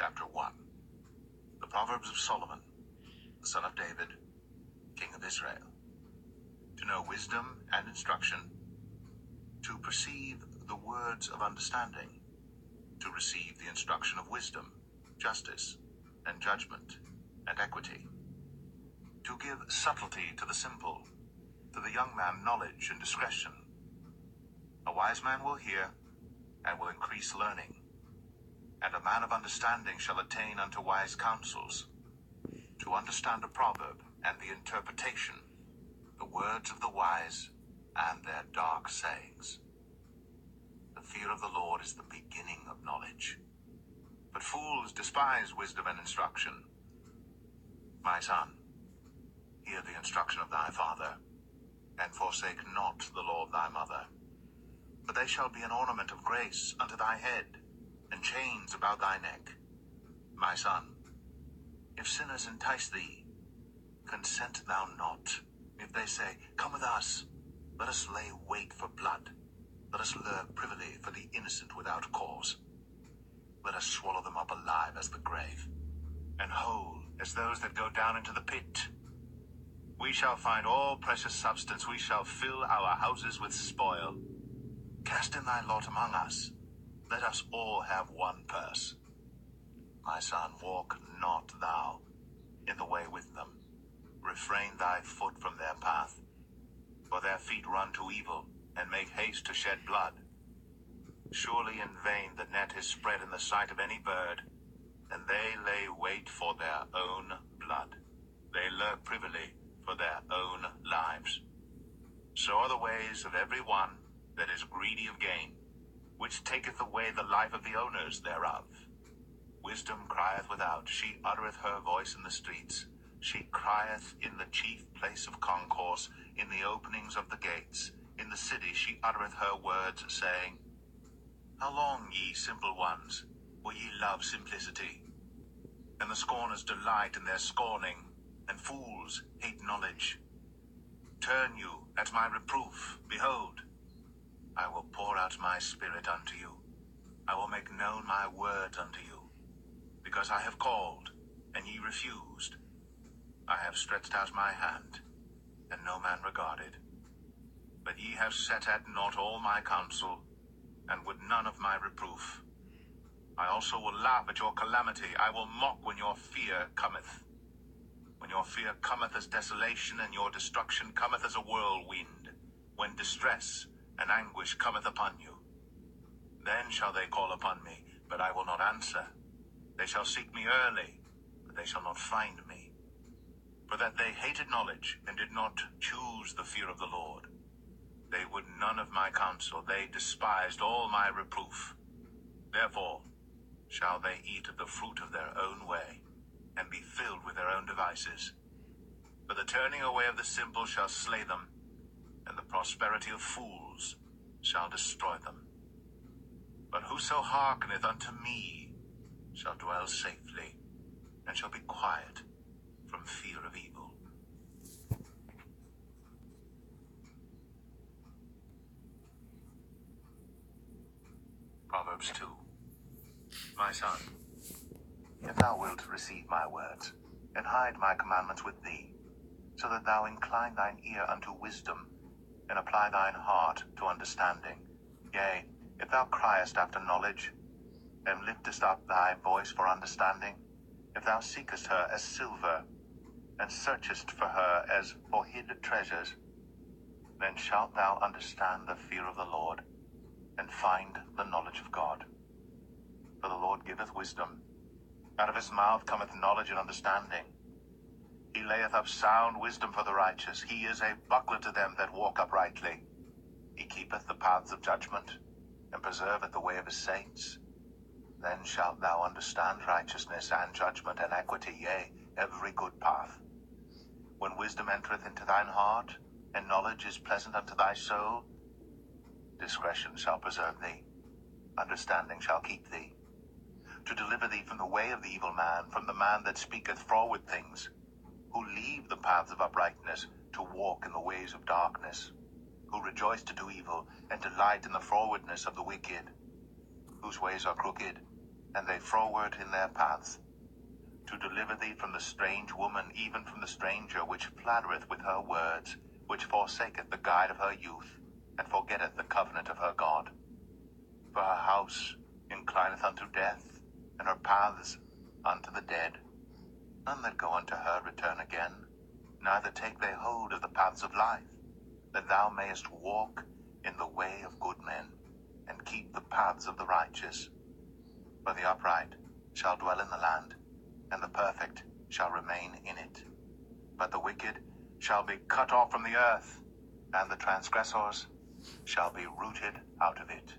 Chapter 1. The Proverbs of Solomon, the son of David, king of Israel. To know wisdom and instruction, to perceive the words of understanding, to receive the instruction of wisdom, justice, and judgment, and equity, to give subtlety to the simple, to the young man knowledge and discretion. A wise man will hear, and will increase learning, and a man of understanding shall attain unto wise counsels. To understand a proverb and the interpretation, the words of the wise and their dark sayings. The fear of the Lord is the beginning of knowledge, but fools despise wisdom and instruction. My son, hear the instruction of thy father, and forsake not the law of thy mother. For they shall be an ornament of grace unto thy head, and chains about thy neck. My son, if sinners entice thee, consent thou not. If they say, Come with us, let us lay wait for blood. Let us lurk privily for the innocent without cause. Let us swallow them up alive as the grave, and whole as those that go down into the pit. We shall find all precious substance. We shall fill our houses with spoil. Cast in thy lot among us. Let us all have one purse. My son, walk not thou in the way with them. Refrain thy foot from their path. For their feet run to evil, and make haste to shed blood. Surely in vain the net is spread in the sight of any bird, and they lay wait for their own blood. They lurk privily for their own lives. So are the ways of every one that is greedy of gain, which taketh away the life of the owners thereof. Wisdom crieth without, she uttereth her voice in the streets. She crieth in the chief place of concourse, in the openings of the gates. In the city she uttereth her words, saying, How long, ye simple ones, will ye love simplicity? And the scorners delight in their scorning, and fools hate knowledge. Turn you at my reproof, behold, I will pour out my spirit unto you. I will make known my words unto you. Because I have called, and ye refused. I have stretched out my hand, and no man regarded. But ye have set at naught all my counsel, and would none of my reproof. I also will laugh at your calamity. I will mock when your fear cometh. When your fear cometh as desolation, and your destruction cometh as a whirlwind, when distress and anguish cometh upon you. Then shall they call upon me, but I will not answer. They shall seek me early, but they shall not find me. For that they hated knowledge, and did not choose the fear of the Lord. They would none of my counsel, they despised all my reproof. Therefore shall they eat of the fruit of their own way, and be filled with their own devices. For the turning away of the simple shall slay them, and the prosperity of fools shall destroy them. But whoso hearkeneth unto me shall dwell safely, and shall be quiet from fear of evil. Proverbs 2. My son, if thou wilt receive my words, and hide my commandments with thee, so that thou incline thine ear unto wisdom, and apply thine heart to understanding, yea, if thou criest after knowledge, and liftest up thy voice for understanding, if thou seekest her as silver, and searchest for her as for hid treasures, then shalt thou understand the fear of the Lord, and find the knowledge of God. For the Lord giveth wisdom. Out of his mouth cometh knowledge and understanding. He layeth up sound wisdom for the righteous. He is a buckler to them that walk uprightly. He keepeth the paths of judgment, and preserveth the way of his saints. Then shalt thou understand righteousness and judgment and equity, yea, every good path. When wisdom entereth into thine heart, and knowledge is pleasant unto thy soul, discretion shall preserve thee, understanding shall keep thee, to deliver thee from the way of the evil man, from the man that speaketh froward things, who leave the paths of uprightness to walk in the ways of darkness, who rejoice to do evil, and delight in the frowardness of the wicked, whose ways are crooked, and they froward in their paths, to deliver thee from the strange woman, even from the stranger which flattereth with her words, which forsaketh the guide of her youth, and forgetteth the covenant of her God. For her house inclineth unto death, and her paths unto the dead. None that go unto her return again, neither take they hold of the paths of life, that thou mayest walk in the way of good men, and keep the paths of the righteous. For the upright shall dwell in the land, and the perfect shall remain in it. But the wicked shall be cut off from the earth, and the transgressors shall be rooted out of it.